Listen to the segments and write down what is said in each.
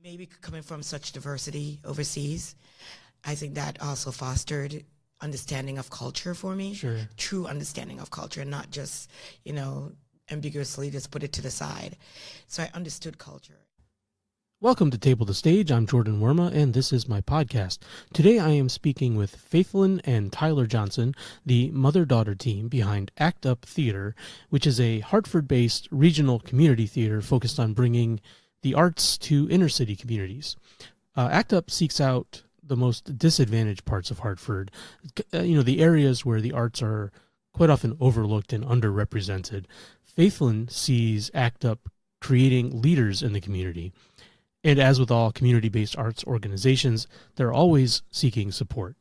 maybe coming from such diversity overseas, I think that also fostered understanding of culture for me. Sure. True understanding of culture, and not just, ambiguously just put it to the side. So I understood culture. Welcome to Table to Stage. I'm Jordan Worma, and this is my podcast. Today I am speaking with Faithlyn and Tyler Johnson, the mother-daughter team behind Act Up Theater, which is a Hartford-based regional community theater focused on bringing the arts to inner-city communities. Act Up seeks out the most disadvantaged parts of Hartford, the areas where the arts are quite often overlooked and underrepresented. Faithlyn sees Act Up creating leaders in the community. And as with all community-based arts organizations, they're always seeking support.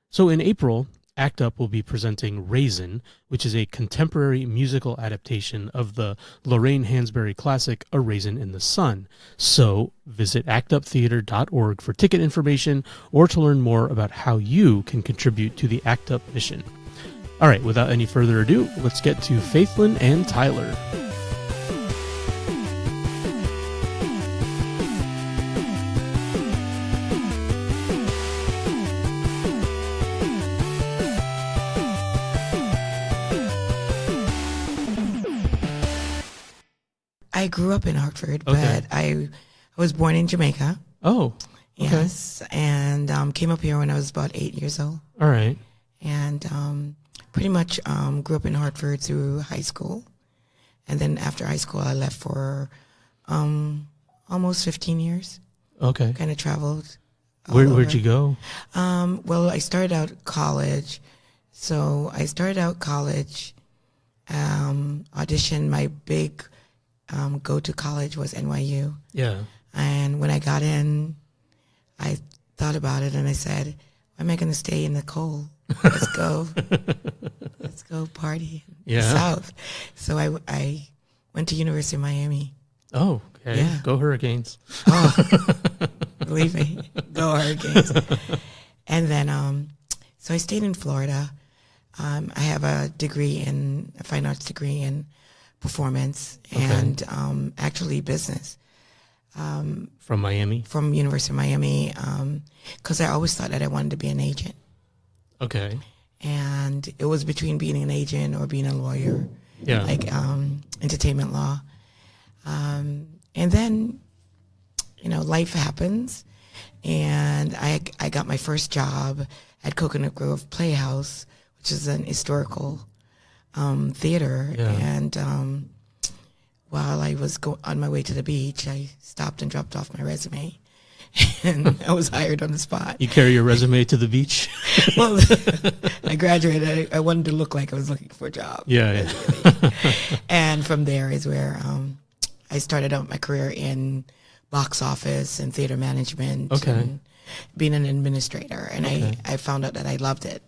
So in April, Act Up will be presenting Raisin, which is a contemporary musical adaptation of the Lorraine Hansberry classic A Raisin in the Sun. So visit actuptheater.org for ticket information or to learn more about how you can contribute to the Act Up mission. All right, without any further ado, let's get to Faithlyn and Tyler. I grew up in Hartford, but I was born in Jamaica. Oh, okay. Yes, and came up here when I was about 8 years old. All right. And pretty much grew up in Hartford through high school. And then after high school, I left for almost 15 years. Okay. Kind of traveled. Where'd you go? Well, I started out college. So I started out college, auditioned. My big go-to college was NYU. Yeah. And when I got in, I thought about it and I said, why am I going to stay in the cold? Let's go. Let's go party in the South. So I went to University of Miami. Oh, okay. Yeah. Go Hurricanes. Oh, believe me, go Hurricanes. And then, so I stayed in Florida. I have a fine arts degree in performance and actually business. From Miami? From University of Miami, because I always thought that I wanted to be an agent. Okay. And it was between being an agent or being a lawyer, like entertainment law. And then, life happens, and I got my first job at Coconut Grove Playhouse, which is an historical theater. Yeah. And while I was on my way to the beach, I stopped and dropped off my resume, and I was hired on the spot. You carry your resume to the beach? Well, I graduated. I wanted to look like I was looking for a job. Yeah. And from there is where I started out my career in box office and theater management. Okay. And being an administrator. And I found out that I loved it.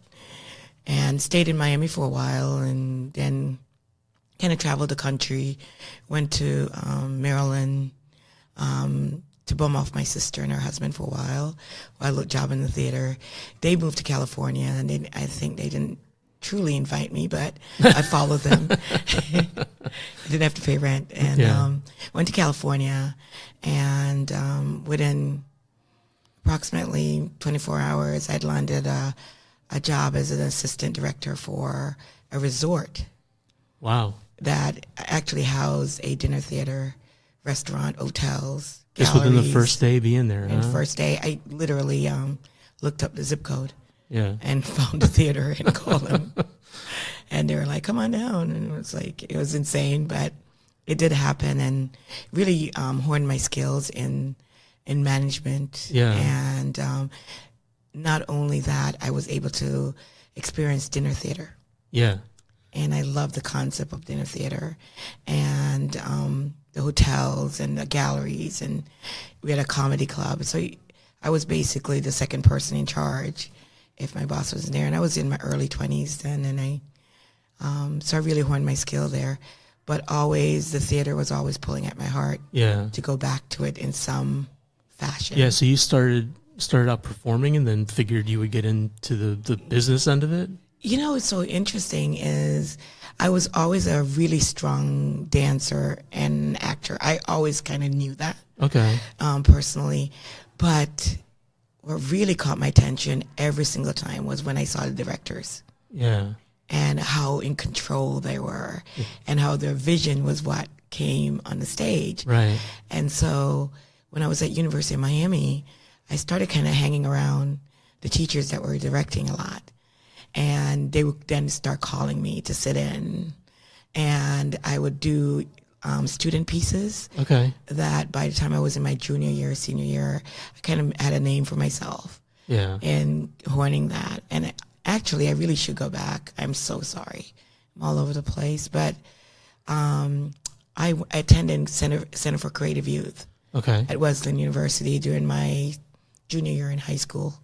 And stayed in Miami for a while, and then kind of traveled the country, went to Maryland to bum off my sister and her husband for a while I looked job in the theater. They moved to California, and I think they didn't truly invite me, but I followed them. I didn't have to pay rent, and went to California, and within approximately 24 hours, I'd landed a job as an assistant director for a resort. Wow. That actually housed a dinner theater, restaurant, hotels, just galleries. Within the first day being there, And first day, I literally looked up the zip code. Yeah. And found a theater and called them. And they were like, come on down. And it was insane, but it did happen, and really honed my skills in management. Yeah. And not only that, I was able to experience dinner theater. Yeah. And I love the concept of dinner theater, and the hotels and the galleries, and we had a comedy club. So I was basically the second person in charge if my boss wasn't there. And I was in my early 20s then, and so I really honed my skill there. But always, the theater was always pulling at my heart to go back to it in some fashion. Yeah, so you started out performing and then figured you would get into the business end of it? You know, what's so interesting is I was always a really strong dancer and actor. I always kind of knew that. Okay. Personally. But what really caught my attention every single time was when I saw the directors. Yeah. And how in control they were, and how their vision was what came on the stage. Right. And so when I was at University of Miami, I started kind of hanging around the teachers that were directing a lot. And they would then start calling me to sit in. And I would do student pieces. Okay. That by the time I was in my junior year, senior year, I kind of had a name for myself. Yeah. And horning that. And actually, I really should go back. I'm so sorry. I'm all over the place. But I attended Center for Creative Youth. Okay. At Wesleyan University during my junior year in high school.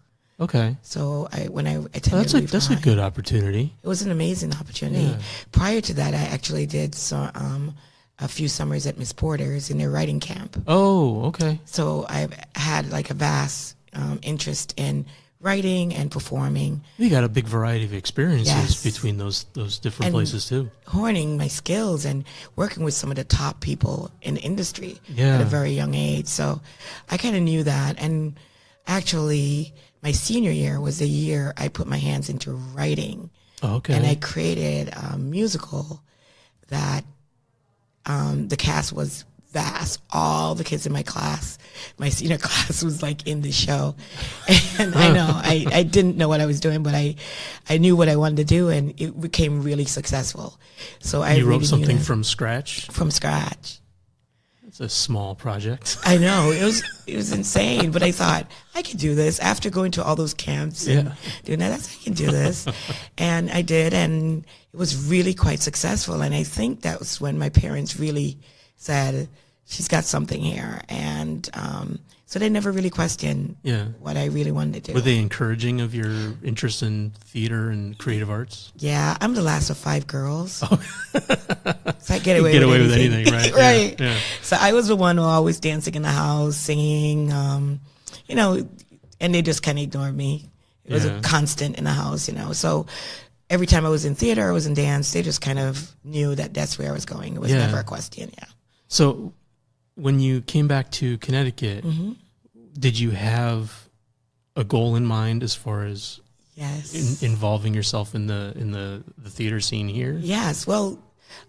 Okay. So when I attended, that's a good opportunity. It was an amazing opportunity. Yeah. Prior to that, I actually did a few summers at Miss Porter's in their writing camp. Oh, okay. So I've had like a vast interest in writing and performing. You got a big variety of experiences Yes. between those different And places too. Honing my skills and working with some of the top people in the industry Yeah. at a very young age. So I kind of knew that. And actually, my senior year was the year I put my hands into writing. Oh, okay. And I created a musical that the cast was vast. All the kids in my class, my senior class, was like in the show. And I know, I didn't know what I was doing, but I knew what I wanted to do, and it became really successful. So I You wrote really something knew from scratch? from scratch. It's a small project. I know, it was insane, but I thought I could do this after going to all those camps and Yeah. doing that. I can do this, and I did, and it was really quite successful. And I think that was when my parents really said, "She's got something here," and so they never really questioned Yeah. what I really wanted to do. Were they encouraging of your interest in theater and creative arts? Yeah, I'm the last of 5 girls, Oh. so I get away with anything, right? right. Yeah. So I was the one who always dancing in the house, singing, you know, and they just kind of ignored me. It was Yeah. a constant in the house, you know. So every time I was in theater, I was in dance, they just kind of knew that that's where I was going. It was Yeah. never a question, yeah. So when you came back to Connecticut, Mm-hmm. did you have a goal in mind as far as Yes. involving yourself in the theater scene here? Yes. Well,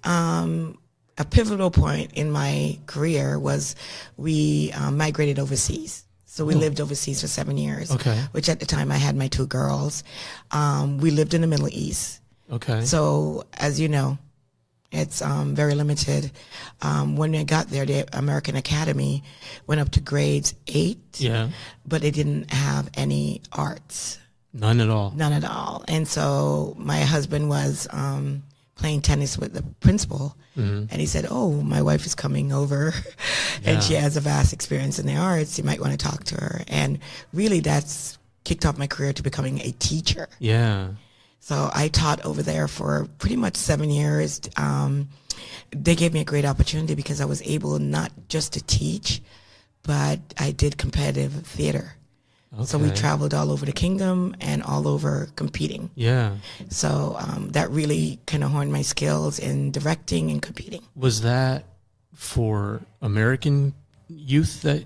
a pivotal point in my career was we migrated overseas. So we lived overseas for 7 years, Okay. which at the time I had my 2 girls. We lived in the Middle East. Okay. So as you know, it's very limited. When I got there, the American Academy went up to grades 8, Yeah. but it didn't have any arts. None at all. None at all. And so my husband was playing tennis with the principal, and he said, "Oh, my wife is coming over, and she has a vast experience in the arts. You might want to talk to her." And really, that's kicked off my career to becoming a teacher. Yeah. So I taught over there for pretty much 7 years. They gave me a great opportunity because I was able not just to teach, but I did competitive theater. Okay. So we traveled all over the kingdom and all over competing. Yeah. So that really kind of honed my skills in directing and competing. Was that for American youth that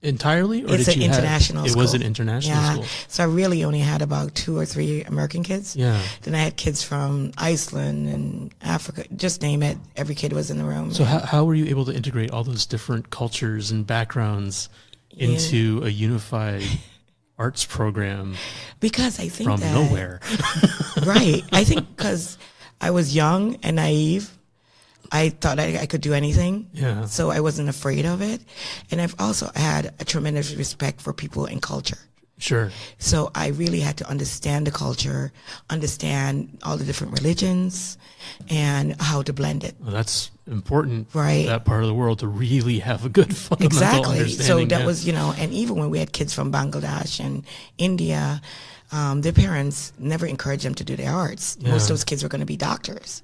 entirely, or It's did an you international have, school. It was an international Yeah. school. So I really only had about 2 or 3 American kids. Yeah. Then I had kids from Iceland and Africa, just name it. Every kid was in the room. So how were you able to integrate all those different cultures and backgrounds into a unified arts program Because I think from that, nowhere? right. I think because I was young and naive, I thought I could do anything. Yeah. So I wasn't afraid of it. And I've also had a tremendous respect for people and culture. Sure. So I really had to understand the culture, understand all the different religions, and how to blend it. Well, that's important. Right. That part of the world to really have a good fundamental Exactly. understanding. So that yeah. was, and even when we had kids from Bangladesh and India, their parents never encouraged them to do their arts. Yeah. Most of those kids were going to be doctors.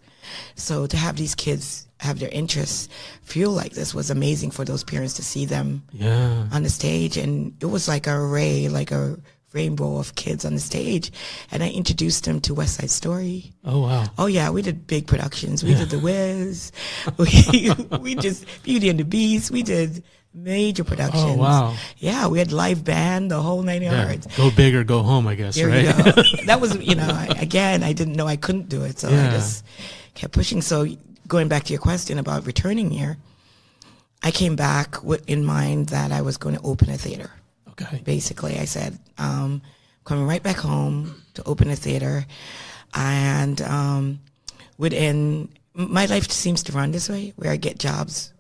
So to have these kids have their interests fuel like this was amazing for those parents to see them Yeah. on the stage. And it was like a ray, like a rainbow of kids on the stage, and I introduced them to West Side Story. Oh, wow. Oh, yeah, we did big productions. We did The Wiz. We just Beauty and the Beast. We did major productions. Oh, wow. Yeah, we had live band, the whole 9 yards. Go big or go home, I guess, There right? you go. That was, again, I didn't know I couldn't do it, so I just kept pushing. So going back to your question about returning here, I came back in mind that I was going to open a theater. Okay. Basically, I said, coming right back home to open a theater. And within, my life seems to run this way, where I get jobs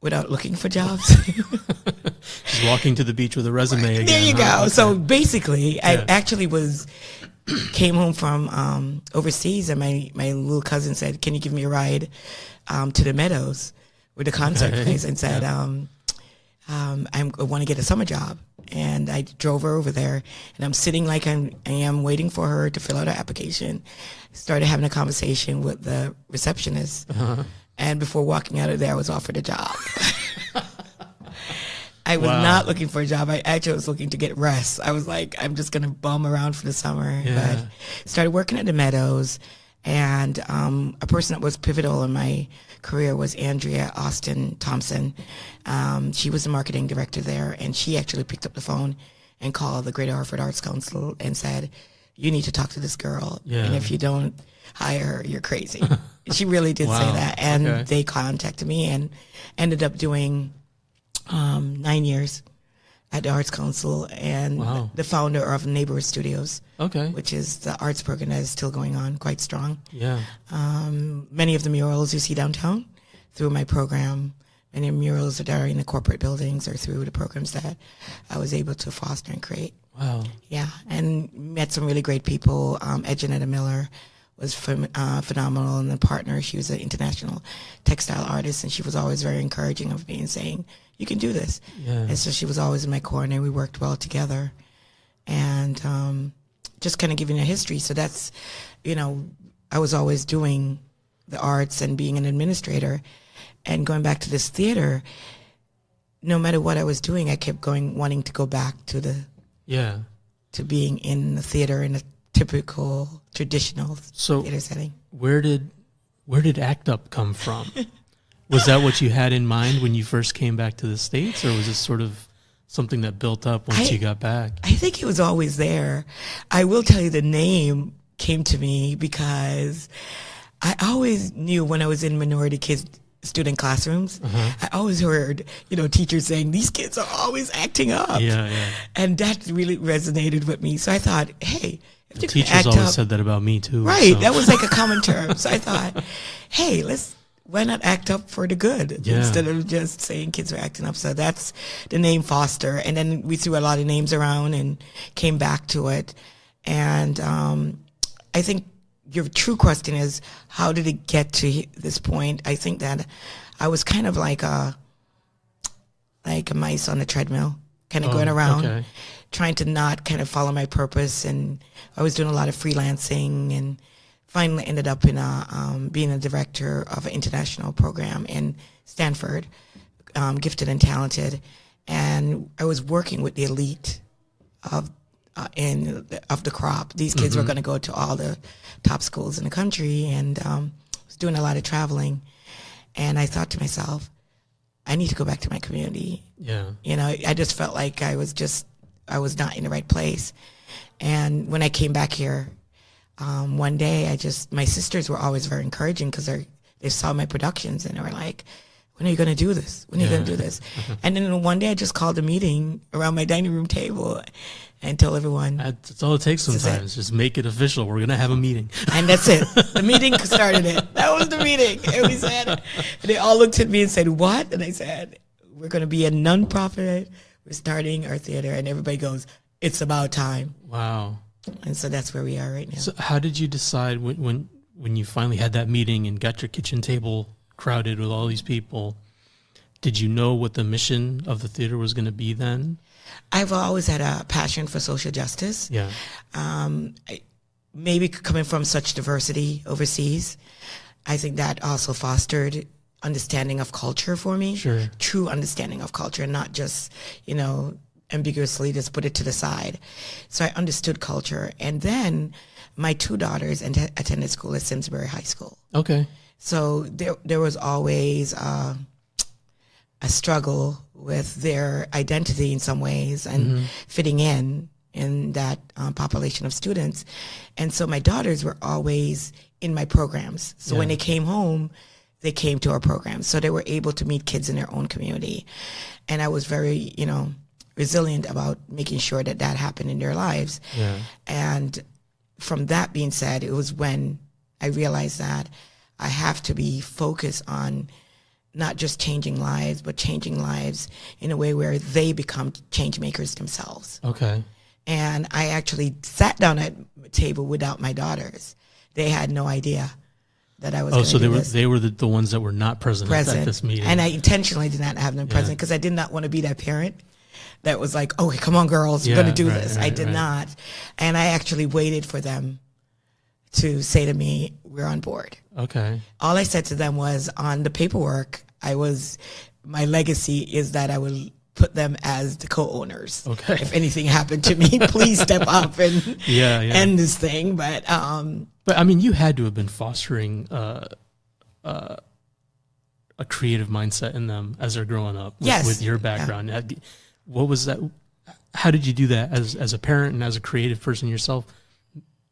without looking for jobs. Just walking to the beach with a resume again. There you go. Okay. So basically, I actually came home from overseas, and my little cousin said, "Can you give me a ride to the Meadows where the concert place?" And said, I want to get a summer job. And I drove her over there, and I'm sitting like I am waiting for her to fill out her application. Started having a conversation with the receptionist. Uh-huh. And before walking out of there, I was offered a job. I was not looking for a job. I actually was looking to get rest. I was like, I'm just going to bum around for the summer. Yeah. But started working at the Meadows. And a person that was pivotal in my career was Andrea Austin Thompson. She was the marketing director there, and she actually picked up the phone and called the Greater Hartford Arts Council and said, "You need to talk to this girl, and if you don't hire her, you're crazy." She really did say that, and they contacted me and ended up doing 9 years at the Arts Council, and the founder of Neighborhood Studios, which is the arts program that is still going on quite strong. Yeah. Many of the murals you see downtown through my program, many of the murals that are in the corporate buildings or through the programs that I was able to foster and create. Wow. Yeah, and met some really great people. Edjanetta Miller was phenomenal, and the partner, she was an international textile artist, and she was always very encouraging of me and saying, "You can do this." Yeah. And so she was always in my corner, and we worked well together. And just kind of giving a history. So that's, I was always doing the arts and being an administrator. And going back to this theater, no matter what I was doing, I kept wanting to go back to to being in the theater in a typical, traditional theater setting. Where did ACT UP come from? Was that what you had in mind when you first came back to the States, or was it sort of something that built up once you got back? I think it was always there. I will tell you, the name came to me because I always knew when I was in minority student classrooms, I always heard, teachers saying, "These kids are always acting up." Yeah. And that really resonated with me. So I thought, hey, if the teachers always said that about me too. Right. So. That was like a common term. So I thought, hey, why not act up for the good instead of just saying kids are acting up? So that's the name Foster. And then we threw a lot of names around and came back to it. And I think your true question is, how did it get to this point? I think that I was kind of like a mice on a treadmill, kind of going around, trying to not kind of follow my purpose. And I was doing a lot of freelancing, and finally ended up in being a director of an international program in Stanford, Gifted and Talented. And I was working with the elite of the crop. These kids were going to go to all the top schools in the country, and was doing a lot of traveling. And I thought to myself, I need to go back to my community. Yeah. I just felt like I was not in the right place. And when I came back here, one day my sisters were always very encouraging, because they saw my productions, and they were like, "When are you going to do this? When are you going to do this?" And then one day I just called a meeting around my dining room table and told everyone. That's all it takes sometimes. Just make it official. We're going to have a meeting. And that's it. The meeting started it. That was the meeting. And we said, and they all looked at me and said, "What?" And I said, "We're going to be a nonprofit. We're starting our theater." And everybody goes, "It's about time." Wow. And so that's where we are right now. So how did you decide when you finally had that meeting and got your kitchen table crowded with all these people? Did you know what the mission of the theater was going to be then? I've always had a passion for social justice. Yeah. Maybe coming from such diversity overseas, I think that also fostered understanding of culture for me. Sure. True understanding of culture, and not just, ambiguously just put it to the side. So I understood culture. And then my two daughters attended school at Simsbury High School. Okay. So there was always a struggle with their identity in some ways and fitting in that population of students. And so my daughters were always in my programs. So when they came home, they came to our programs. So they were able to meet kids in their own community. And I was very, resilient about making sure that happened in their lives. Yeah. And from that being said, it was when I realized that I have to be focused on not just changing lives, but changing lives in a way where they become change makers themselves. Okay. And I actually sat down at a table without my daughters. They had no idea that I was going to do this. They were the ones that were not present at this meeting. And I intentionally did not have them present because I did not want to be that parent that was like, okay, come on, girls, we're going to do this. I did not. And I actually waited for them to say to me, we're on board. Okay. All I said to them was, on the paperwork, my legacy is that I will put them as the co-owners. Okay. If anything happened to me, please step up and end this thing. But I mean, you had to have been fostering a creative mindset in them as they're growing up with your background. Yeah. What was that? How did you do that as a parent and as a creative person yourself,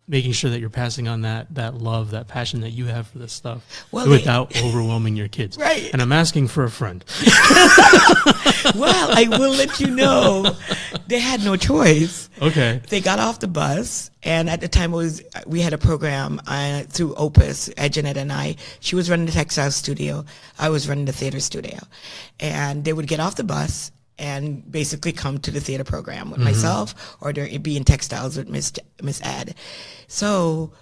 making sure that you're passing on that love, that passion that you have for this stuff without overwhelming your kids? Right. And I'm asking for a friend. Well, I will let you know, they had no choice. Okay. They got off the bus, and at the time we had a program through Opus, Jeanette and I. She was running the textile studio. I was running the theater studio. And they would get off the bus and basically come to the theater program with myself, or they'd be in textiles with Miss Ed. So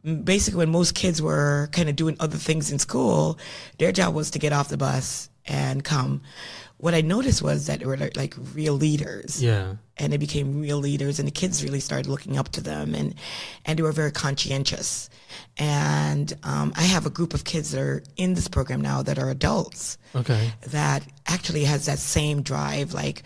basically when most kids were kind of doing other things in school, their job was to get off the bus and come. What I noticed was that they were like real leaders. Yeah. And they became real leaders, and the kids really started looking up to them, and they were very conscientious. And I have a group of kids that are in this program now that are adults. Okay. That actually has that same drive. Like,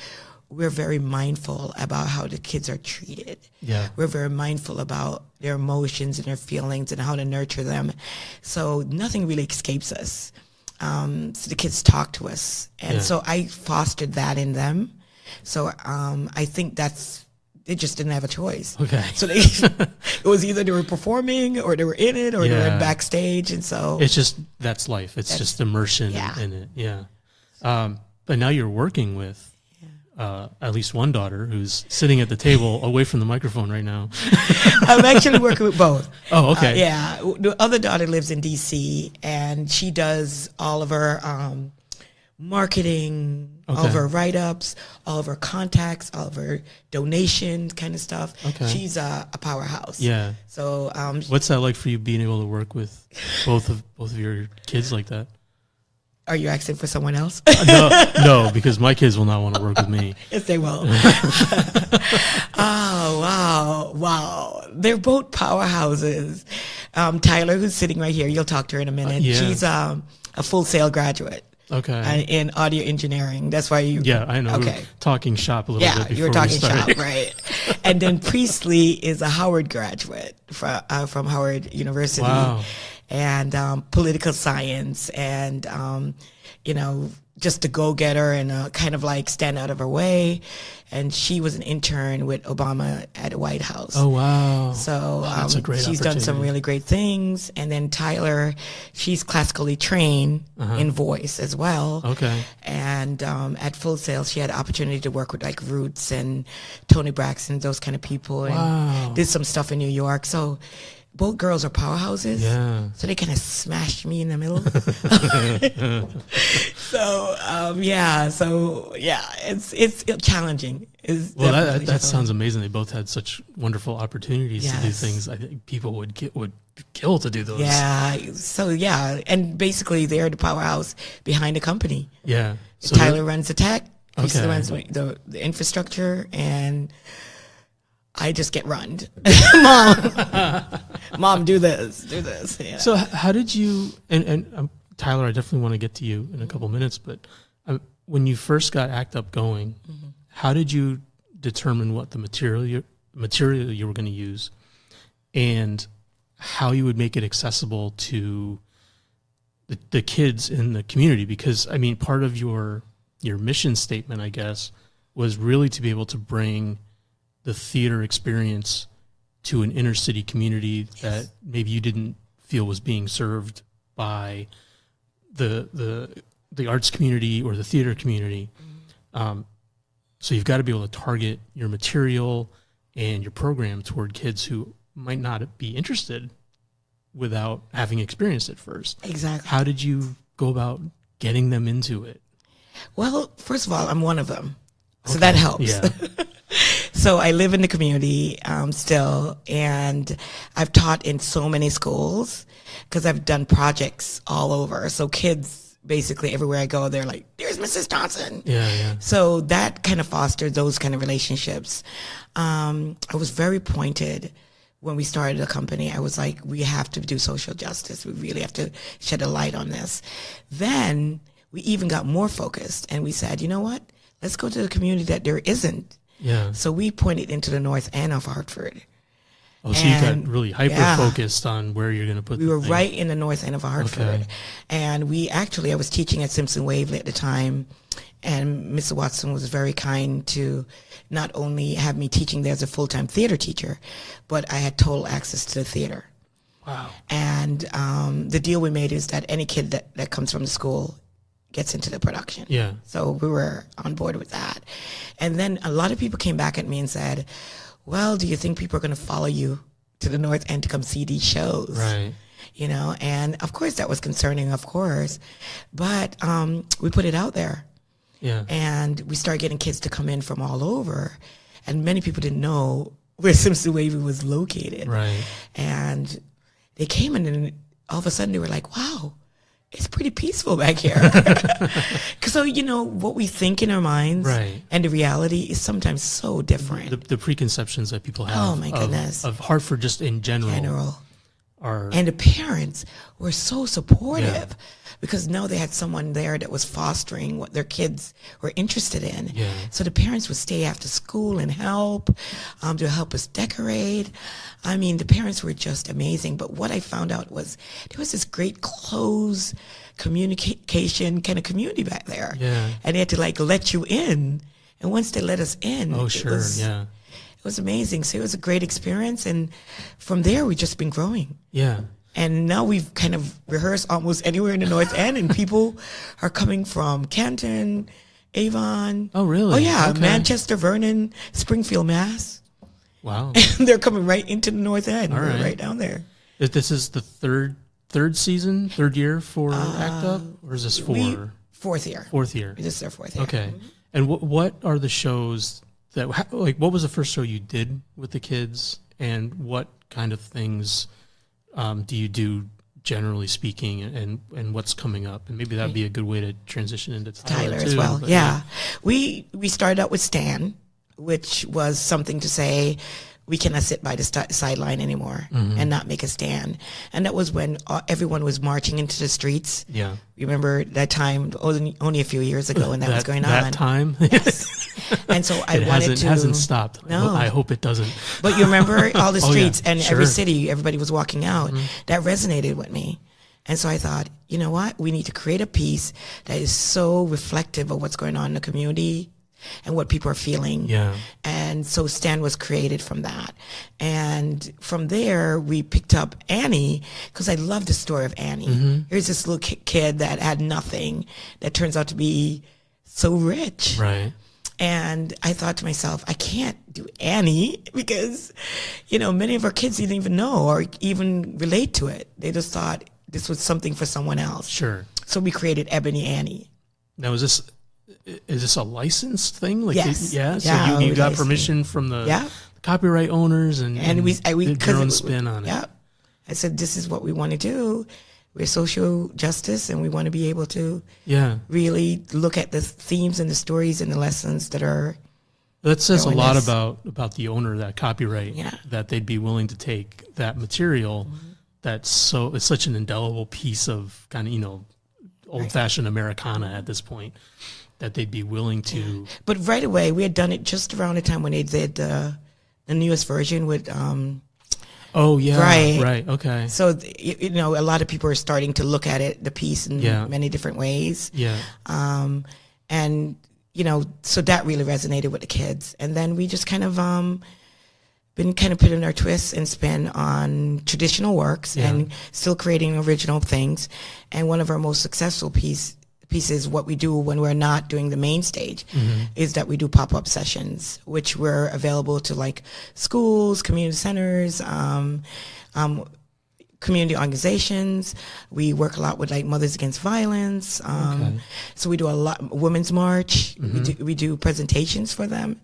we're very mindful about how the kids are treated. Yeah. We're very mindful about their emotions and their feelings and how to nurture them. So nothing really escapes us. So the kids talk to us. And so I fostered that in them. So I think they just didn't have a choice. Okay. So it was either they were performing, or they were in it, or they were backstage. And so it's just, that's life. It's just immersion in it. Yeah. But now you're working with at least one daughter who's sitting at the table away from the microphone right now. I'm actually working with both. Oh, okay. The other daughter lives in D.C., and she does all of her marketing, all of her write-ups, all of her contacts, all of her donations kind of stuff. Okay. She's a powerhouse. Yeah. So what's that like for you, being able to work with both of your kids like that? Are you asking for someone else? No, because my kids will not want to work with me. Yes, they will. Oh, wow. They're both powerhouses. Tyler, who's sitting right here, you'll talk to her in a minute. She's a Full Sail graduate. Okay. In audio engineering. That's why you... Yeah, I know. Okay. Talking shop a little bit before you were talking we started. shop, right. And then Priestley is a Howard graduate from Howard University. Wow. And political science, and just a go-getter, and kind of like stand out of her way. And she was an intern with Obama at the White House. Oh, wow. So that's a great she's done some really great things. And then Tyler, she's classically trained in voice as well. Okay. And at Full Sail, she had the opportunity to work with like Roots and Tony Braxton, those kind of people, and did some stuff in New York. So both girls are powerhouses. Yeah. So they kind of smashed me in the middle. It's challenging. That sounds amazing. They both had such wonderful opportunities to do things. I think people would kill to do those. Yeah. So and basically they're the powerhouse behind the company. Yeah. So Tyler runs the tech. He runs the infrastructure, and I just get run. Mom, do this. Yeah. So how did you, and Tyler, I definitely want to get to you in a couple minutes, but when you first got ACT UP going, how did you determine what the material you were going to use and how you would make it accessible to the kids in the community? Because, I mean, part of your mission statement, I guess, was really to be able to bring the theater experience to an inner city community that maybe you didn't feel was being served by the arts community or the theater community. So you've got to be able to target your material and your program toward kids who might not be interested without having experienced it first. Exactly. How did you go about getting them into it? Well, first of all, I'm one of them. So that helps. Yeah. So I live in the community still, and I've taught in so many schools because I've done projects all over. So kids, basically everywhere I go, they're like, there's Mrs. Johnson. Yeah. So that kind of fostered those kind of relationships. I was very pointed when we started the company. I was like, we have to do social justice. We really have to shed a light on this. Then we even got more focused, and we said, you know what? Let's go to the community that there isn't. Yeah. So we pointed into the north end of Hartford. Oh, so you got really hyper-focused on where you're going to put We were right in the north end of Hartford. Okay. And I was teaching at Simpson Waverly at the time, and Mr. Watson was very kind to not only have me teaching there as a full-time theater teacher, but I had total access to the theater. Wow. And the deal we made is that any kid that comes from the school gets into the production. Yeah. So we were on board with that. And then a lot of people came back at me and said, well, do you think people are going to follow you to the north end to come see these shows? Right. You know, and of course that was concerning, of course. But we put it out there. Yeah. And we started getting kids to come in from all over. And many people didn't know where Simpson Wavy was located. Right. And they came in, and all of a sudden they were like, wow, it's pretty peaceful back here. So, you know, what we think in our minds and the reality is sometimes so different. The preconceptions that people have Oh, my goodness. Of Hartford just in general. And the parents were so supportive because now they had someone there that was fostering what their kids were interested in. Yeah. So the parents would stay after school and help to help us decorate. I mean, the parents were just amazing. But what I found out was there was this great close communication kind of community back there. Yeah. And they had to like let you in. And once they let us in, it was amazing. So it was a great experience. And from there, we've just been growing. Yeah. And now we've kind of rehearsed almost anywhere in the North End, and people are coming from Canton, Avon. Oh, really? Oh, yeah. Okay. Manchester, Vernon, Springfield, Mass. Wow. And they're coming right into the North End. All right. We're right down there. This is the third year for ACT UP? Or is this Fourth year. Fourth year. This is our fourth year. Okay. And what are the shows that, like, what was the first show you did with the kids, and what kind of things do you do, generally speaking, and what's coming up? And maybe that'd be a good way to transition into Tyler as too, well. but, Yeah. We started out with Stan, which was something to say we cannot sit by the sideline anymore and not make a stand. And that was when everyone was marching into the streets. Yeah. Remember that time, only a few years ago when that was going on? That time? Yes. And so I wanted to... It hasn't stopped. No. I hope it doesn't. But you remember all the streets and Sure. every city, everybody was walking out. That resonated with me. And so I thought, you know what? We need to create a piece that is so reflective of what's going on in the community and what people are feeling. Yeah. And so Stan was created from that. And from there, we picked up Annie, because I love the story of Annie. Here's this little kid that had nothing that turns out to be so rich. Right. And I thought to myself, I can't do Annie because, you know, many of our kids didn't even know or even relate to it. They just thought this was something for someone else. Sure. So we created Ebony Annie. Now, is this a licensed thing? Like, Yes. Yeah. So you got permission from the copyright owners and we did your own spin on it. Yeah. I said, this is what we want to do. We're social justice, and we want to be able to really look at the themes and the stories and the lessons that are. That says a lot about the owner of that copyright, that they'd be willing to take that material it's such an indelible piece of kind of, you know, old-fashioned Americana at this point, that they'd be willing to. But right away, we had done it just around the time when they did the newest version with. Oh yeah, right, okay. So you know, a lot of people are starting to look at it, the piece, in many different ways. Yeah. And you know, so that really resonated with the kids. And then we just kind of been kind of putting our twists and spin on traditional works and still creating original things. And one of our most successful pieces, what we do when we're not doing the main stage, is that we do pop-up sessions, which we're available to like schools, community centers, community organizations. We work a lot with like Mothers Against Violence. So we do a lot, Women's March. We do presentations for them.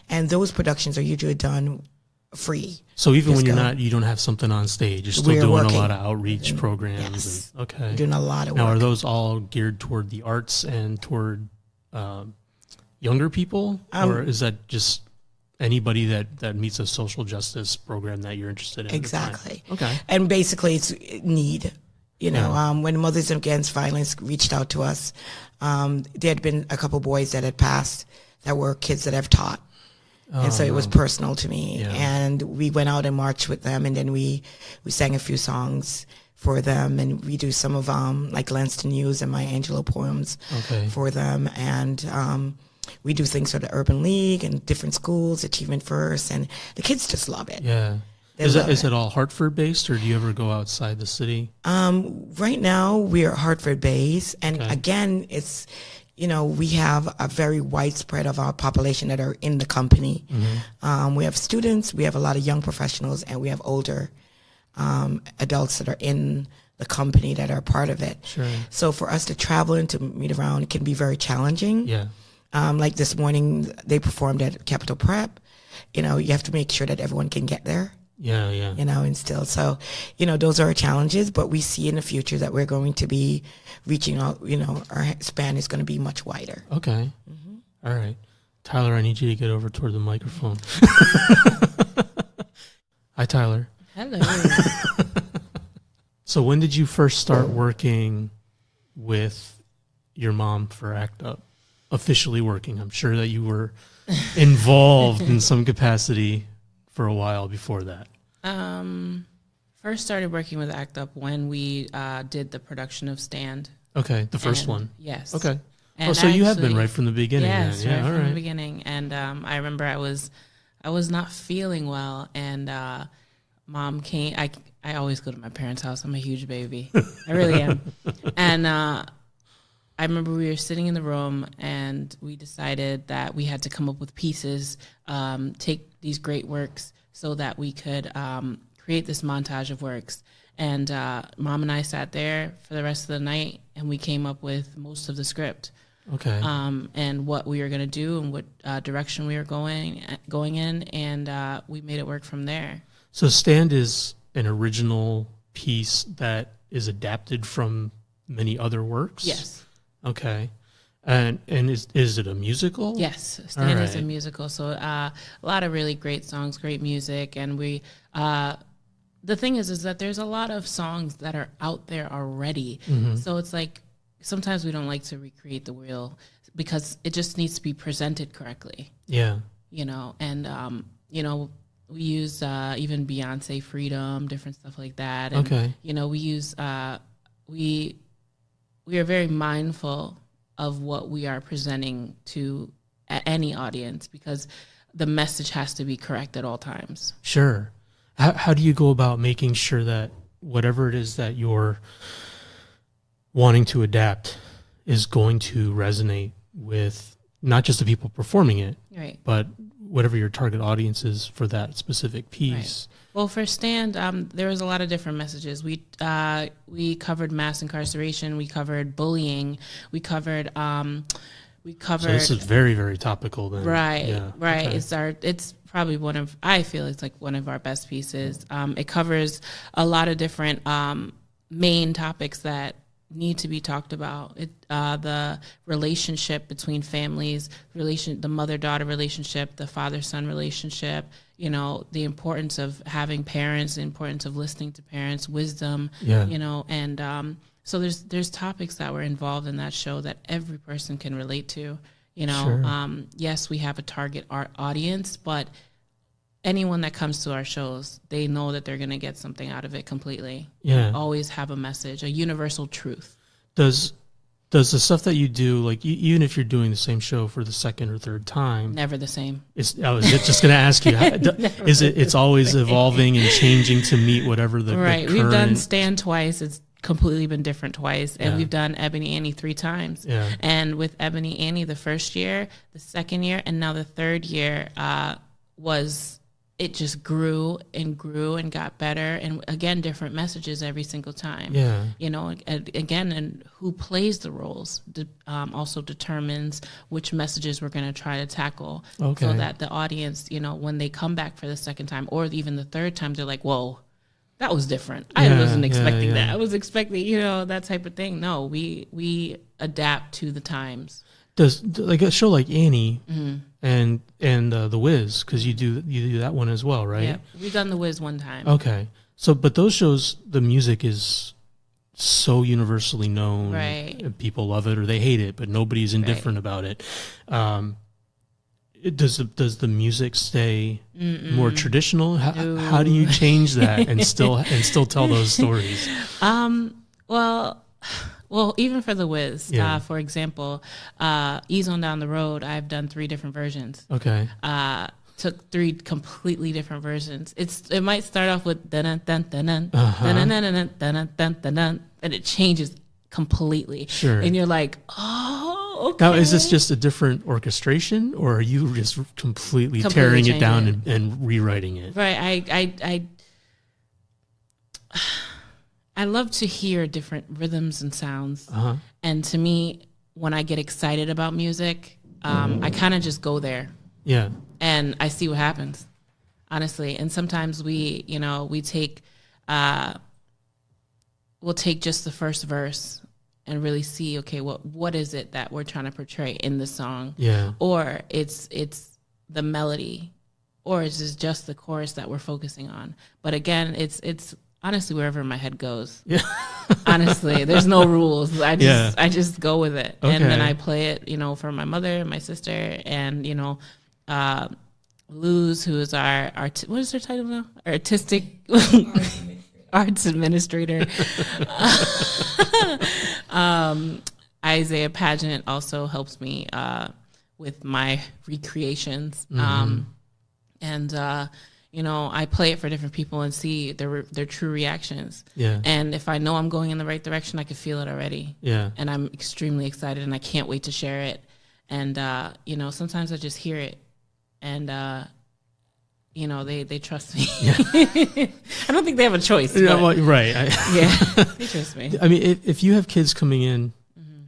And those productions are usually done free. So even when you don't have something on stage, you're still doing a lot of outreach programs. Yes. And, okay. We're doing a lot of work. Now, are those all geared toward the arts and toward younger people? Or is that just anybody that meets a social justice program that you're interested in? Exactly. Okay. And basically it's need. You know, when Mothers Against Violence reached out to us, there had been a couple boys that had passed that were kids that I've taught. And so it was personal to me. Yeah. And we went out and marched with them, and then we sang a few songs for them, and we do some of like Lanston Hughes and Maya Angelou poems for them. And we do things for the Urban League and different schools, Achievement First, and the kids just love it. Yeah. Is it all Hartford-based, or do you ever go outside the city? Right now, we are Hartford-based, and again, it's, you know, we have a very widespread of our population that are in the company. We have students, we have a lot of young professionals, and we have older adults that are in the company that are part of it. Sure. So for us to travel and to meet around, it can be very challenging. Yeah. Like this morning, they performed at Capitol Prep. You know, you have to make sure that everyone can get there. Yeah, yeah. You know, and still, so, you know, those are our challenges, but we see in the future that we're going to be reaching out, you know, our span is going to be much wider. Okay. All right. Tyler, I need you to get over toward the microphone. Hi, Tyler. Hello. So when did you first start working with your mom for ACT UP? Officially working? I'm sure that you were involved in some capacity for a while before that. First started working with ACT UP when we did the production of Stand. Okay, the first one. Yes. Okay. And so you have been right from the beginning. Yes, then. Yeah, right from the beginning. And I remember I was not feeling well, and Mom came. I always go to my parents' house. I'm a huge baby. I really am. And I remember we were sitting in the room, and we decided that we had to come up with pieces, take these great works so that we could create this montage of works. And Mom and I sat there for the rest of the night, and we came up with most of the script. Okay. And what we were going to do and what direction we were going in, and we made it work from there. So Stand is an original piece that is adapted from many other works? Yes. Okay. And is it a musical? Yes, Stand is a musical. So a lot of really great songs, great music, and we. The thing is that there's a lot of songs that are out there already. So it's like sometimes we don't like to recreate the wheel because it just needs to be presented correctly. Yeah. You know, and you know, we use even Beyonce Freedom, different stuff like that. And, you know, we use we are very mindful of what we are presenting to any audience because the message has to be correct at all times. Sure. How do you go about making sure that whatever it is that you're wanting to adapt is going to resonate with not just the people performing it, right, but whatever your target audience is for that specific piece? Right. Well, for Stand, there was a lot of different messages. We covered mass incarceration, we covered bullying, we covered. So this is very, very topical then. Right, yeah. Right. Okay. It's probably I feel it's like one of our best pieces. It covers a lot of different main topics that need to be talked about. The relationship between families, the mother-daughter relationship, the father-son relationship, you know, the importance of having parents, the importance of listening to parents, wisdom, you know, and So there's topics that were involved in that show that every person can relate to. You know, Sure. yes, we have a target audience, but anyone that comes to our shows, they know that they're going to get something out of it completely. Yeah. We always have a message, a universal truth. Does the stuff that you do, like even if you're doing the same show for the second or third time, Never the same. I was just going to ask you, it's always evolving and changing to meet whatever the Right. the We've done current- Stand twice. It's completely been different twice. And Yeah. we've done Ebony Annie 3 times. Yeah. And with Ebony Annie, the first year, the second year, and now the third year it just grew and got better. And again, different messages every single time. Yeah. You know, again, and who plays the roles also determines which messages we're going to try to tackle. Okay. So that the audience, you know, when they come back for the second time or even the third time, they're like, whoa, that was different. I wasn't expecting that. I was expecting, you know, that type of thing. No, we adapt to the times. Does like a show like Annie and The Wiz, because you do that one as well, right? Yeah, we've done The Wiz one time. Okay. So, but those shows, the music is so universally known. Right. And people love it or they hate it, but nobody's indifferent about it. Does the music stay more traditional? How do you change that and still tell those stories? Well, even for The Wiz, Yeah. for example, Ease On Down the Road, I've done 3 different versions. Okay. Took 3 completely different versions. It might start off with dun dun dun dun dun dun dun dun dun dun, and it changes completely. Sure. And you're like, oh, okay. Now, is this just a different orchestration, or are you just completely tearing it changing down and rewriting it? Right. I love to hear different rhythms and sounds. Uh-huh. And to me, when I get excited about music, I kind of just go there. Yeah. And I see what happens, honestly. And sometimes we'll take just the first verse and really see, okay, what is it that we're trying to portray in the song? Yeah. Or it's the melody, or is it just the chorus that we're focusing on? But again, it's honestly wherever my head goes. Yeah. Honestly, there's no rules. I just go with it. Okay. And then I play it, for my mother and my sister, and Luz, who is our what is her title now? Artistic arts administrator. Isaiah Pageant also helps me with my recreations. I play it for different people and see their true reactions. Yeah. And if I know I'm going in the right direction, I can feel it already. Yeah. And I'm extremely excited, and I can't wait to share it. And sometimes I just hear it, and they trust me. Yeah. I don't think they have a choice. Yeah, well, right. They trust me. I mean, if you have kids coming in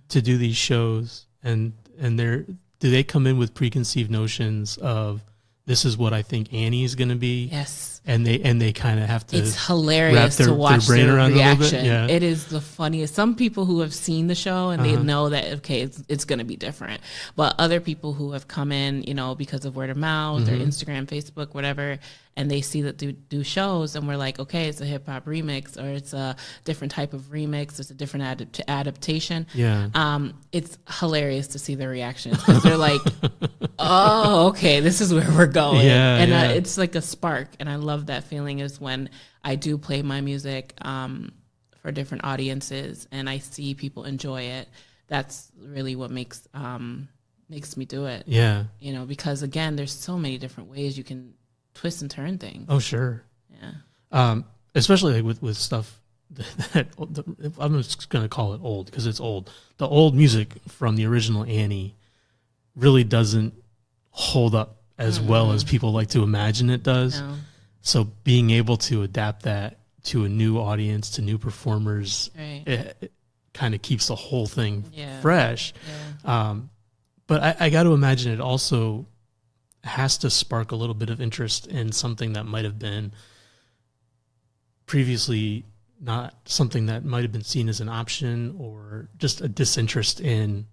to do these shows, and do they come in with preconceived notions of, this is what I think Annie is going to be? Yes. And they kind of have to. It's hilarious to watch their brain their around reaction. a little bit. Yeah. It is the funniest. Some people who have seen the show and they know that, okay, it's going to be different. But other people who have come in, because of word of mouth or Instagram, Facebook, whatever, and they see that do shows, and we're like, okay, it's a hip hop remix, or it's a different type of remix, it's a different adaptation. Yeah. It's hilarious to see their reactions, because they're like, oh, okay, this is where we're going. Yeah, and yeah. It's like a spark, and I love that feeling is when I do play my music for different audiences and I see people enjoy it. That's really what makes me do it. Yeah. Because again, there's so many different ways you can twist and turn things. Oh, sure. Yeah. Especially like with stuff that I'm just going to call it old, because it's old. The old music from the original Annie really doesn't hold up as well as people like to imagine it does. No. So being able to adapt that to a new audience, to new performers, Right. it kind of keeps the whole thing Yeah. fresh. Yeah. But I got to imagine it also has to spark a little bit of interest in something that might have been previously not something that might have been seen as an option, or just a disinterest in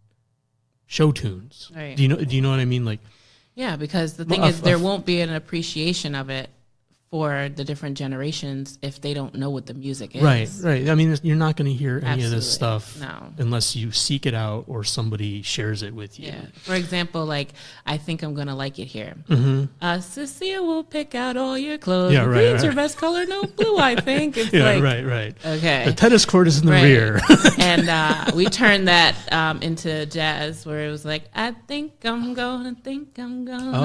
show tunes. Right. Do you know what I mean? Like, Yeah, because the thing is, there won't be an appreciation of it for the different generations if they don't know what the music is. Right. I mean, you're not going to hear any of this Absolutely. stuff No. unless you seek it out or somebody shares it with you. Yeah. For example, like, I think I'm going to like it here. Mm-hmm. Cecilia will pick out all your clothes. Yeah, right, Green's right. your best color, no blue, I think. It's Yeah, like, right. Okay. The tennis court is in the Right. rear. And we turned that into jazz, where it was like, I think I'm gonna think I'm gonna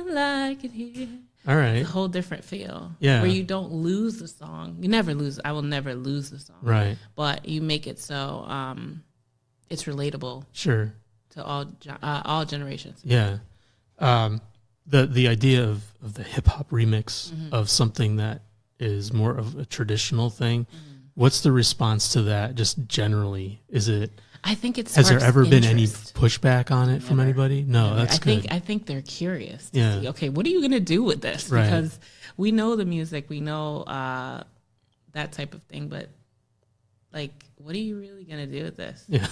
like it here. All right. It's a whole different feel. Yeah. Where you don't lose the song. You never lose. I will never lose the song. Right. But you make it so it's relatable Sure. to all generations. Yeah. The idea of the hip hop remix of something that is more of a traditional thing. What's the response to that? Just generally, is it? I think it's. Has there ever been any interest. pushback on it from anybody? No, that's good. I think they're curious to Yeah. see, okay, what are you going to do with this? Right. Because we know the music, we know that type of thing, but like, what are you really going to do with this? Yeah.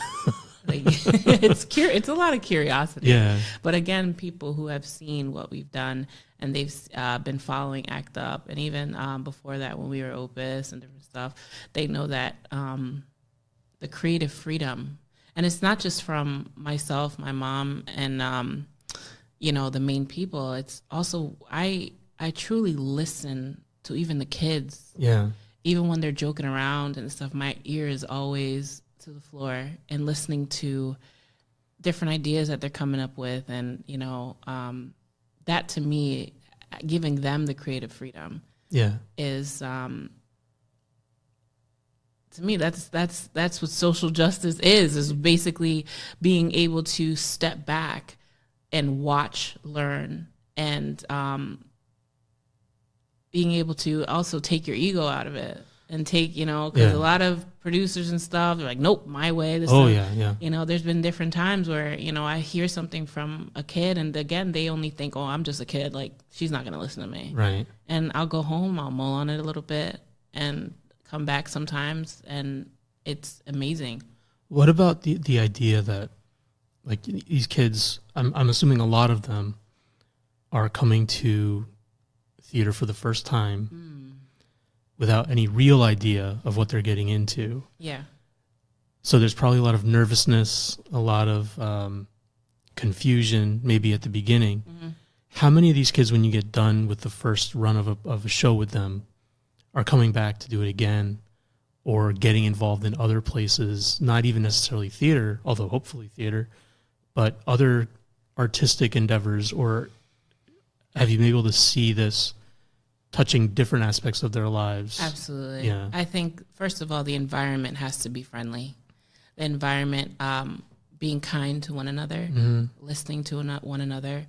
Like, it's a lot of curiosity. Yeah. But again, people who have seen what we've done and they've been following ACT UP, and even before that when we were Opus and different stuff, they know that the creative freedom. And it's not just from myself, my mom, and the main people. It's also I truly listen to even the kids. Yeah. Even when they're joking around and stuff, my ear is always to the floor and listening to different ideas that they're coming up with, and that to me, giving them the creative freedom, is to me, that's what social justice is basically being able to step back and watch, learn, and being able to also take your ego out of it and take, because a lot of producers and stuff, they're like, nope, my way. This Yeah. There's been different times where, I hear something from a kid, and again, they only think, oh, I'm just a kid. Like, she's not going to listen to me. Right. And I'll go home, I'll mull on it a little bit and come back sometimes, and it's amazing. What about the idea that, like, these kids, I'm assuming a lot of them are coming to theater for the first time without any real idea of what they're getting into. Yeah. So there's probably a lot of nervousness, a lot of confusion, maybe at the beginning. How many of these kids, when you get done with the first run of a show with them, are coming back to do it again, or getting involved in other places, not even necessarily theater, although hopefully theater, but other artistic endeavors? Or have you been able to see this touching different aspects of their lives? Absolutely. Yeah. I think, first of all, the environment has to be friendly. The environment, being kind to one another, listening to one another,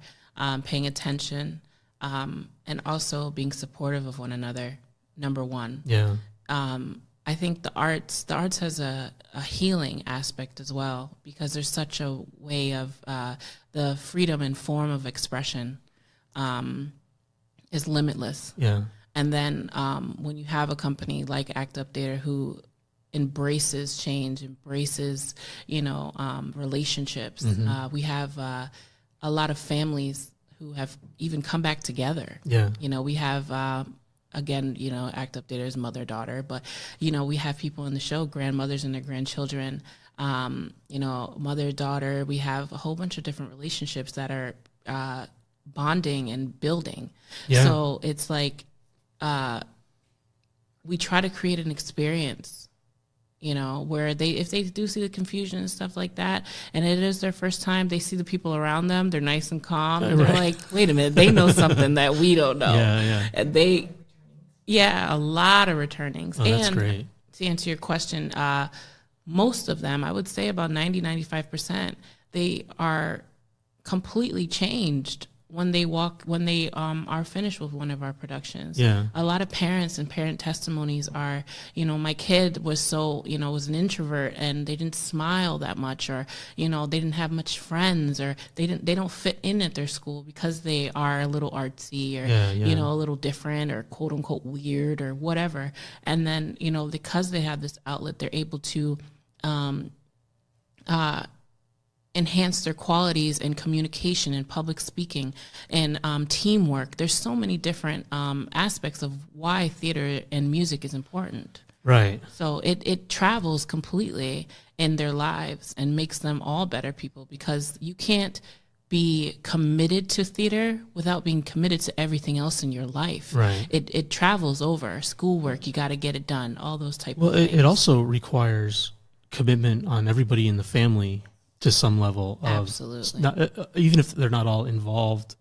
paying attention, and also being supportive of one another, number one. Yeah. I think the arts has a healing aspect as well, because there's such a way of the freedom and form of expression is limitless. Yeah. And then when you have a company like ACT UP Theater who embraces change, embraces, relationships, we have a lot of families who have even come back together. Yeah. We have again, ACT UP Theater's mother-daughter, but, we have people in the show, grandmothers and their grandchildren, mother-daughter. We have a whole bunch of different relationships that are bonding and building. Yeah. So it's like we try to create an experience, where if they do see the confusion and stuff like that, and it is their first time, they see the people around them, they're nice and calm, and they're like, wait a minute, they know something that we don't know. Yeah. And a lot of returnings. Oh, that's great. To answer your question, most of them, I would say about 95%, they are completely changed when they are finished with one of our productions. Yeah. A lot of parents and parent testimonies are, my kid was was an introvert and they didn't smile that much, or, they didn't have much friends, or they don't fit in at their school because they are a little artsy, or, a little different, or quote unquote weird, or whatever. And then, because they have this outlet, they're able to, enhance their qualities in communication and public speaking and teamwork. There's so many different aspects of why theater and music is important. Right. So it travels completely in their lives and makes them all better people, because you can't be committed to theater without being committed to everything else in your life. Right. It travels over. Schoolwork, you got to get it done, all those type of things. It also requires commitment on everybody in the family to some level of, absolutely. Not, even if they're not all involved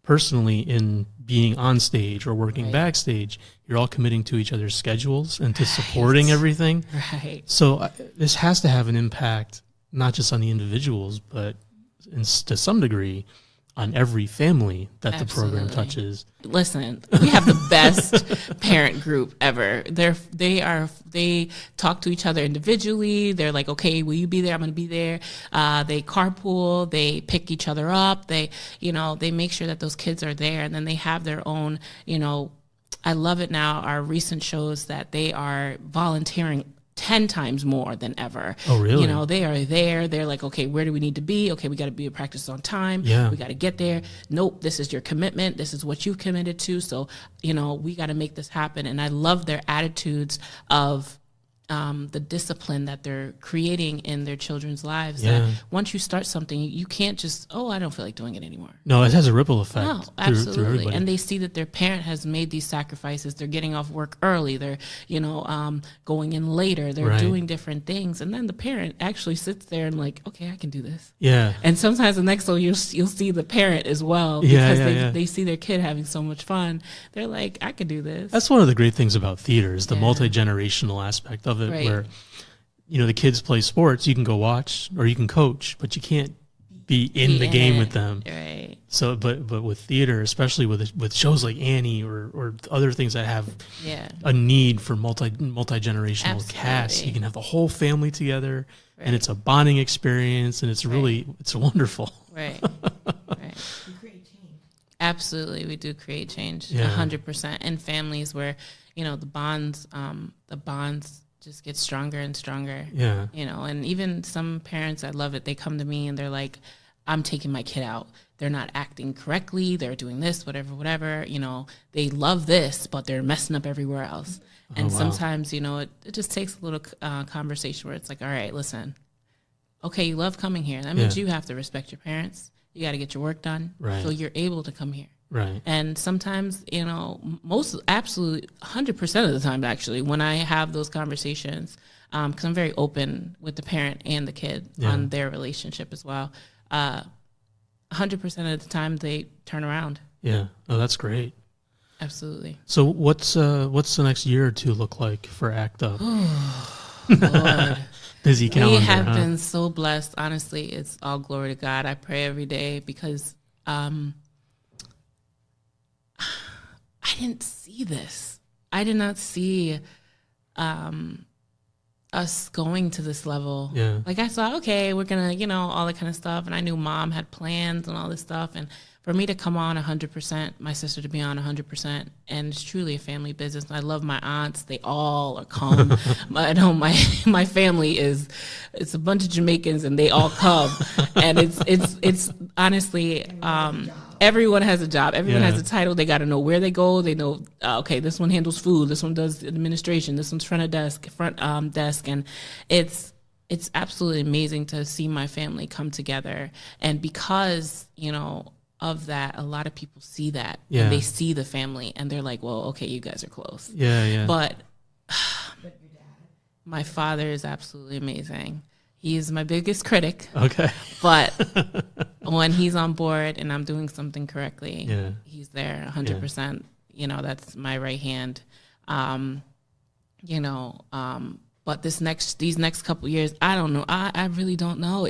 personally in being on stage or working right. backstage, you're all committing to each other's schedules and to supporting everything. Right. So this has to have an impact, not just on the individuals, but to some degree on every family that absolutely. the program touches. Listen, we have the best parent group ever. They talk to each other individually. They're like, okay, will you be there? I'm going to be there. They carpool. They pick each other up. They make sure that those kids are there, and then they have their own. I love it now. Our recent shows that they are volunteering 10 times more than ever. Oh, really? They are there. They're like, okay, where do we need to be? Okay, we got to be at practice on time. Yeah. We got to get there. Nope, this is your commitment. This is what you've committed to. So, we got to make this happen. And I love their attitudes of the discipline that they're creating in their children's lives. Yeah. That once you start something, you can't just, I don't feel like doing it anymore. No, it has a ripple effect. No, absolutely. Through everybody. And they see that their parent has made these sacrifices. They're getting off work early. They're, going in later. They're right. doing different things. And then the parent actually sits there and like, okay, I can do this. Yeah. And sometimes the next one you'll see the parent as well, because they see their kid having so much fun. They're like, I can do this. That's one of the great things about theater is the multi-generational aspect of it, right. where the kids play sports, you can go watch or you can coach, but you can't be in the game with them. Right. So, but with theater, especially with shows like Annie or other things that have a need for multi-generational casts, you can have the whole family together, and it's a bonding experience, and it's really it's wonderful. Right. Right. You create change. Absolutely, we do create change, 100%. And families where the bonds just get stronger and stronger. Yeah. And even some parents, I love it. They come to me and they're like, I'm taking my kid out. They're not acting correctly. They're doing this, whatever. They love this, but they're messing up everywhere else. And sometimes, it just takes a little conversation where it's like, all right, listen, okay, you love coming here. That means you have to respect your parents. You got to get your work done. Right. So you're able to come here. Right. And sometimes, absolutely 100% of the time, actually, when I have those conversations, because I'm very open with the parent and the kid on their relationship as well, 100% of the time they turn around. Yeah. Oh, that's great. Absolutely. So what's the next year or two look like for ACT UP? Lord. Busy calendar. We have been so blessed. Honestly, it's all glory to God. I pray every day because I didn't see this. I did not see us going to this level. Yeah. Like I saw, okay, we're going to, all that kind of stuff. And I knew mom had plans and all this stuff. And for me to come on 100%, my sister to be on 100%, and it's truly a family business. I love my aunts. They all are come. I know my family it's a bunch of Jamaicans and they all come. And it's honestly, everyone has a job. Everyone has a title. They got to know where they go. They know, okay, this one handles food. This one does administration. This one's front desk. And it's absolutely amazing to see my family come together. And because, of that, a lot of people see that and they see the family and they're like, well, okay, you guys are close. Yeah. But my father is absolutely amazing. He is my biggest critic. Okay. But when he's on board and I'm doing something correctly, he's there 100%. That's my right hand. But these next couple years, I don't know. I really don't know.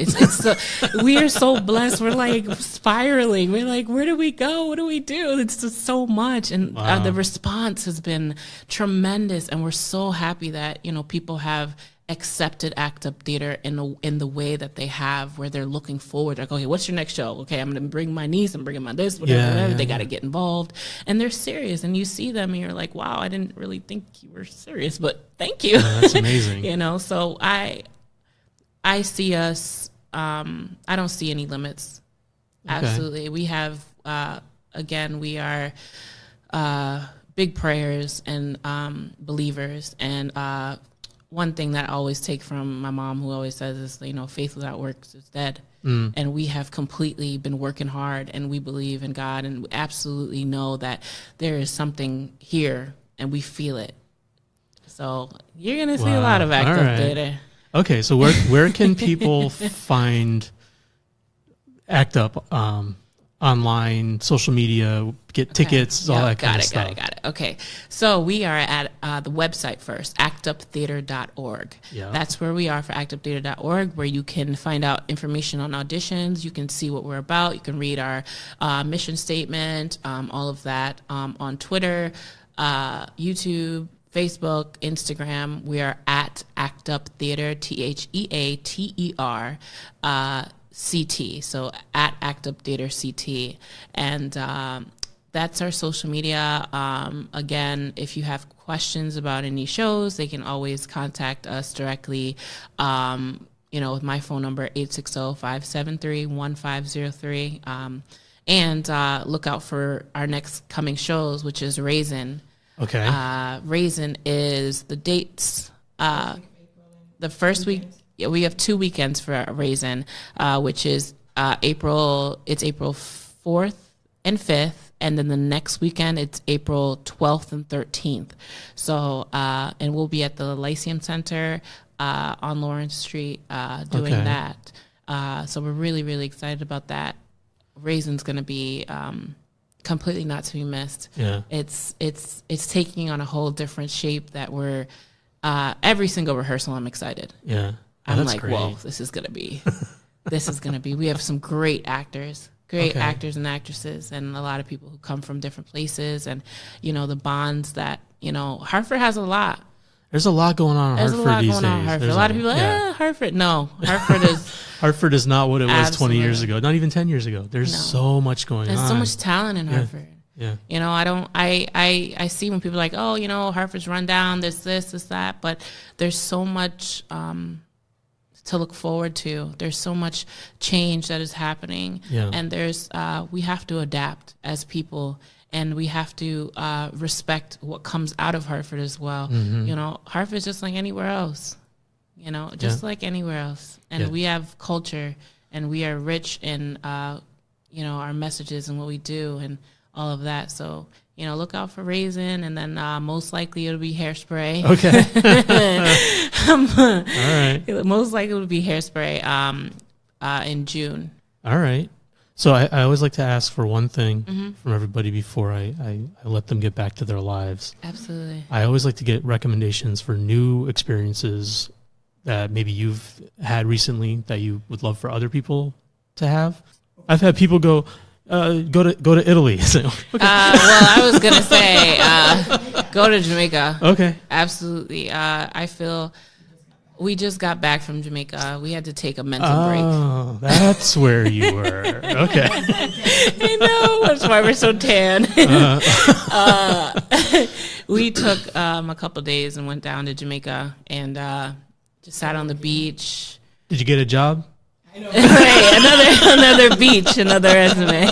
We are so blessed. We're like spiraling. We're like, where do we go? What do we do? It's just so much. And the response has been tremendous. And we're so happy that, people have accepted ACT UP Theater in the way that they have, where they're looking forward. Like, okay, what's your next show? Okay, I'm going to bring my niece. I'm bringing my this, whatever. They got to get involved. And they're serious. And you see them and you're like, wow, I didn't really think you were serious, but thank you. Yeah, that's amazing. So I see us I don't see any limits. Okay. Absolutely. We have, again, we are big prayers and believers. And one thing that I always take from my mom, who always says is, faith without works is dead. And we have completely been working hard, and we believe in God, and we absolutely know that there is something here, and we feel it. So you're going to see a lot of Act Up Theater. Okay, so where can people find Act Up online, social media, get tickets, all that kind of stuff? Got it. Okay, so we are at the website first, actuptheater.org. Yeah. That's where we are for actuptheater.org, where you can find out information on auditions. You can see what we're about. You can read our mission statement, all of that on Twitter, YouTube, Facebook, Instagram. We are at Act Up Theater, TheaterCT. CT, so at Act Up Theater CT, and that's our social media. Again, if you have questions about any shows, they can always contact us directly. With my phone number 860-573-1503, and look out for our next coming shows, which is Raisin. Okay. Raisin is the dates. The first week. Yeah, we have 2 weekends for Raisin, which is April 4th and 5th, and then the next weekend it's April 12th and 13th. So, and we'll be at the Lyceum Center on Lawrence Street doing that. So we're really, really excited about that. Raisin's going to be completely not to be missed. Yeah, it's taking on a whole different shape that we're every single rehearsal. I'm excited. Yeah. I'm like, great. Whoa, this is going to be, we have some great actors and actresses, and a lot of people who come from different places, and, the bonds that, Hartford has a lot. There's a lot going on in Hartford these days. A lot of people Hartford. No, Hartford is. Hartford is not what it was 20 years ago, not even 10 years ago. There's so much going on. There's so much talent in Hartford. Yeah. I see when people are like, oh, Hartford's run down, there's this, that, but there's so much, to look forward to. There's so much change that is happening, and there's we have to adapt as people, and we have to respect what comes out of Hartford as well. Hartford's just like anywhere else, like anywhere else, and we have culture, and we are rich in our messages and what we do and all of that. So look out for Raisin, and then most likely it'll be Hairspray. Okay. All right. Most likely it'll be Hairspray in June. All right. So I always like to ask for one thing from everybody before I let them get back to their lives. Absolutely. I always like to get recommendations for new experiences that maybe you've had recently that you would love for other people to have. I've had people go to Italy. So, okay. I was gonna say go to Jamaica. Okay. Absolutely. I feel we just got back from Jamaica. We had to take a mental break. Oh, that's where you were. Okay. I know. That's why we're so tan. We took a couple days and went down to Jamaica and just sat on the beach. Did you get a job? Hey, another beach, another resume.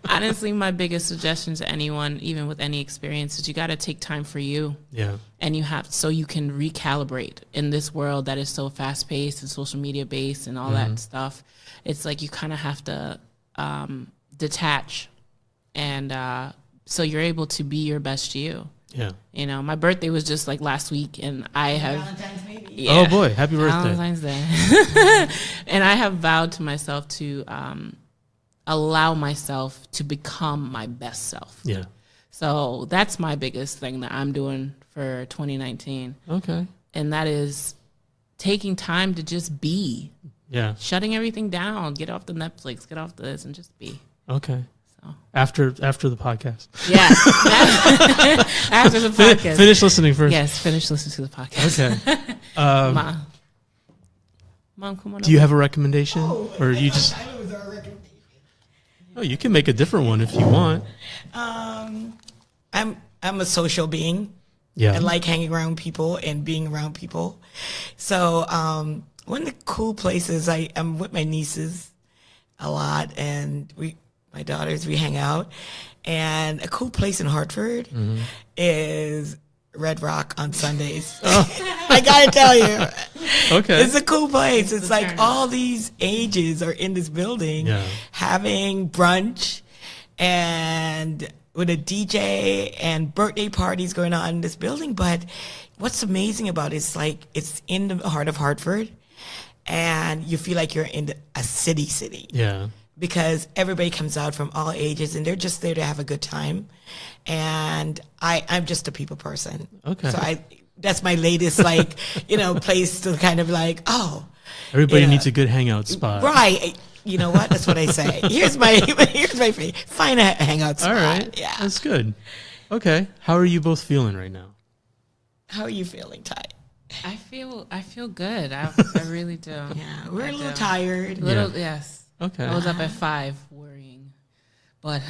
Honestly, my biggest suggestion to anyone, even with any experience, is you got to take time for you. Yeah. And so you can recalibrate in this world that is so fast paced and social media based and all that stuff. It's like you kind of have to detach, and so you're able to be your best you. Yeah. My birthday was just like last week, and I have. Valentine's baby. Yeah, oh boy, happy birthday! Valentine's Day. And I have vowed to myself to allow myself to become my best self. Yeah. So that's my biggest thing that I'm doing for 2019. Okay. And that is taking time to just be. Yeah. Shutting everything down. Get off the Netflix. Get off this and just be. Okay. After the podcast. Yeah. After the podcast. Finish listening first. Yes, finish listening to the podcast. Okay. Mom, come on. Do you have a recommendation? Or you just... I was our recommendation. Oh, you can make a different one if you want. I'm a social being. Yeah. I like hanging around people and being around people. So one of the cool places, I'm with my nieces a lot, and my daughters, we hang out. And a cool place in Hartford is Red Rock on Sundays. I gotta tell you, Okay, it's a cool place. It's like all these ages are in this building, having brunch and with a DJ and birthday parties going on in this building. But what's amazing about it is like it's in the heart of Hartford, and you feel like you're in a city. Yeah. Because everybody comes out from all ages, and they're just there to have a good time. And I'm just a people person. Okay. So that's my latest, like, place to kind of like, everybody needs a good hangout spot. Right. You know what? That's what I say. Here's my favorite. Find a hangout spot. All right. Yeah. That's good. Okay. How are you both feeling right now? How are you feeling, Ty? I feel good. I really do. Yeah. We're a little tired. Yes. Okay. I was up at 5 worrying, but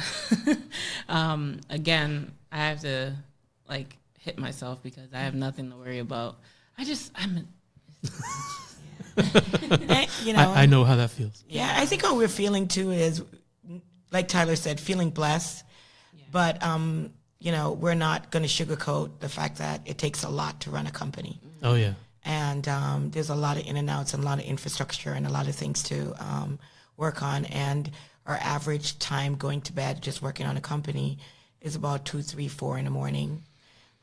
again, I have to like hit myself because I have nothing to worry about. I know how that feels. Yeah, I think what we're feeling too is, like Tyler said, feeling blessed. Yeah. But we're not going to sugarcoat the fact that it takes a lot to run a company. Oh yeah. And there's a lot of in and outs and a lot of infrastructure and a lot of things to work on. And our average time going to bed just working on a company is about 2, 3, 4 in the morning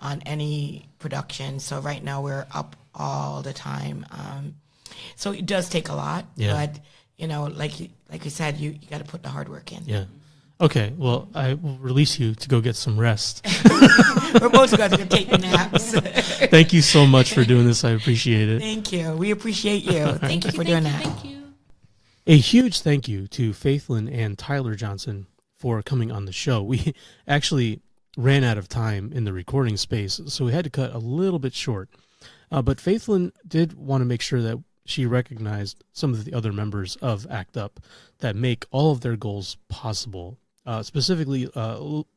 on any production. So right now we're up all the time. So it does take a lot, but like you said, you got to put the hard work in. Yeah. Okay. Well, I will release you to go get some rest. We're both going to take naps. Thank you so much for doing this. I appreciate it. Thank you. We appreciate you. Thank you for doing that. Thank you. A huge thank you to Faithlyn and Tyler Johnson for coming on the show. We actually ran out of time in the recording space, so we had to cut a little bit short. But Faithlyn did want to make sure that she recognized some of the other members of ACT UP that make all of their goals possible. Specifically,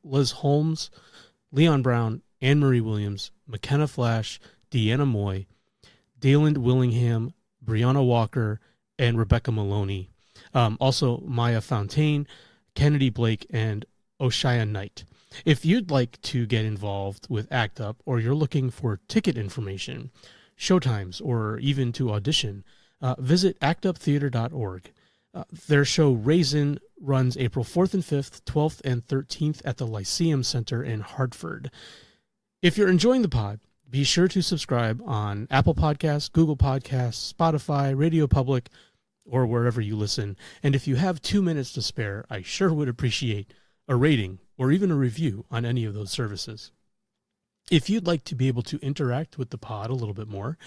Liz Holmes, Leon Brown, Anne-Marie Williams, McKenna Flash, Deanna Moy, Dayland Willingham, Brianna Walker, and Rebecca Maloney. Also, Maya Fontaine, Kennedy Blake, and Oshia Knight. If you'd like to get involved with ACT UP, or you're looking for ticket information, showtimes, or even to audition, visit actuptheater.org. Their show Raisin runs April 4th and 5th, 12th and 13th at the Lyceum Center in Hartford. If you're enjoying the pod, be sure to subscribe on Apple Podcasts, Google Podcasts, Spotify, Radio Public, or wherever you listen. And if you have 2 minutes to spare, I sure would appreciate a rating or even a review on any of those services. If you'd like to be able to interact with the pod a little bit more,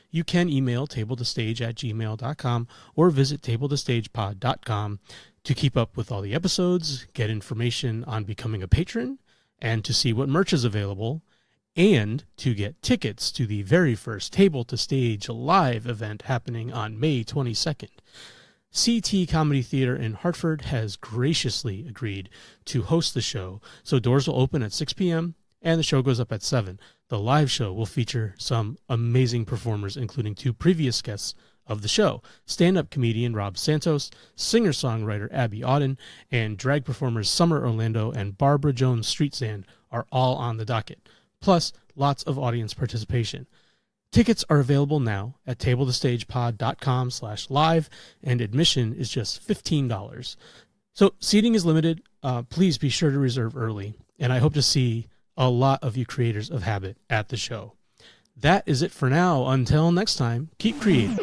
you can email tabletostage@gmail.com or visit tabletostagepod.com to keep up with all the episodes, get information on becoming a patron, and to see what merch is available, and to get tickets to the very first Table to Stage live event happening on May 22nd. CT Comedy Theater in Hartford has graciously agreed to host the show, so doors will open at 6 p.m., and the show goes up at 7. The live show will feature some amazing performers, including 2 previous guests of the show, stand-up comedian Rob Santos, singer-songwriter Abby Auden, and drag performers Summer Orlando and Barbara Jones Streetsand are all on the docket, plus lots of audience participation. Tickets are available now at tabletostagepod.com/live, and admission is just $15. So seating is limited. Please be sure to reserve early, and I hope to see a lot of you creators of habit at the show. That is it for now. Until next time, keep creating.